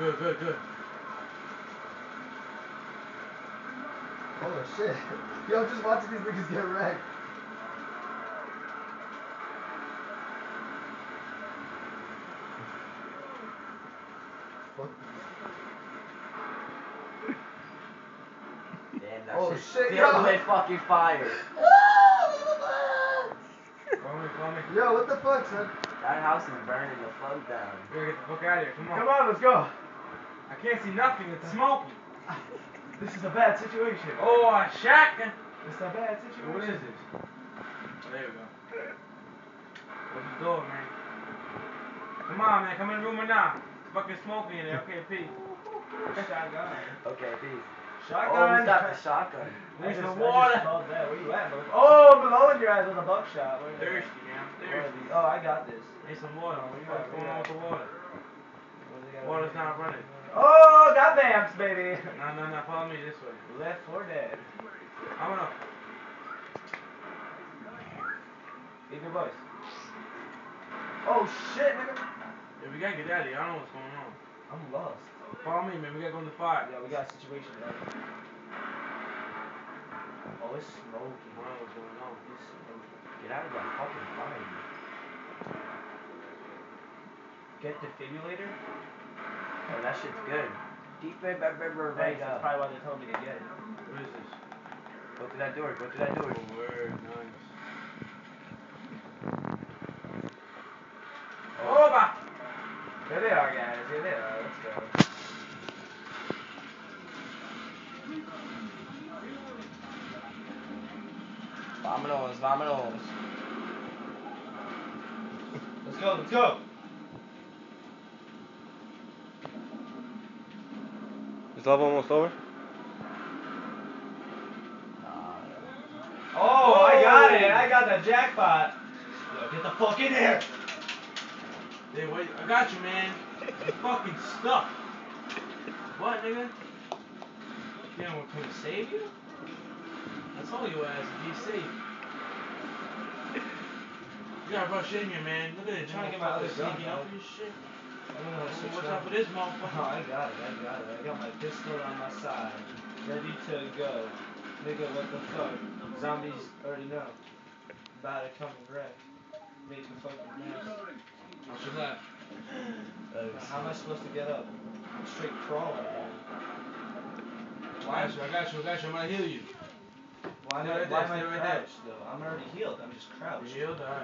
Good, good, good. Oh shit. Yo, I'm just watching these niggas get wrecked. Fuck these. Damn, that Oh shit's shit, filled yo. with fucking fire. Follow me. Yo, what the fuck, son? That house is burning the fuck down. We gotta get the fuck out of here. Come on. Come on, let's go. I can't see nothing. It's smoking. This is a bad situation. Oh, a shotgun. It's a bad situation. What is this? Oh, there we go. Close the door, man. Come on, man. Come in the room now. It's fucking smoking in there. Okay, peace. Shotgun. Okay, peace. Shotgun. Oh, we got the shotgun. There's some water. Where you at, bro? Oh, blowing your eyes with a buckshot. Where Thirsty, man. I'm thirsty. Oh, I got this. Need some water. What's going on with the water? Water's Water's not running. Oh, got vamps, baby. No. Follow me this way. Left 4 dead. I'm gonna. Leave your voice. Oh shit, nigga. Yeah, we gotta get out of here. I don't know what's going on. I'm lost. Follow me, man. We gotta go in the fire. Yeah, we got a situation, right? Oh, it's smoking. I don't know what's going on. It's smoking. Get out of that fucking fire. Get defibrillator? Oh, that shit's good. Hey, that's probably why they told me to get it. What is this? Go through that door. Go through that door. Oh, word. Nice. Over! Here they are, guys. Here they are. Let's go. Vámonos. Let's go. Is love almost over? Oh, I got it. I got the jackpot. Yo, get the fuck in here. Hey, wait. I got you, man. You fucking stuck. What, nigga? Damn, we're coming to save you? I told you ass to be safe. You gotta rush in here, man. Look at it. Trying to get my other gun, sneaking up bro. this shit. I'm gonna switch Watch it out for this motherfucker. Oh, I got it. I got my pistol on my side. Ready to go. Nigga, what the fuck? Zombies already know. About to come and wreck. Make a fucking mess. Watch your left. How am I supposed to get up? I'm straight crawling, man. I got you. I'm gonna heal you. Why am I crouched, though? I'm already healed. I'm just crouched. You healed? Alright.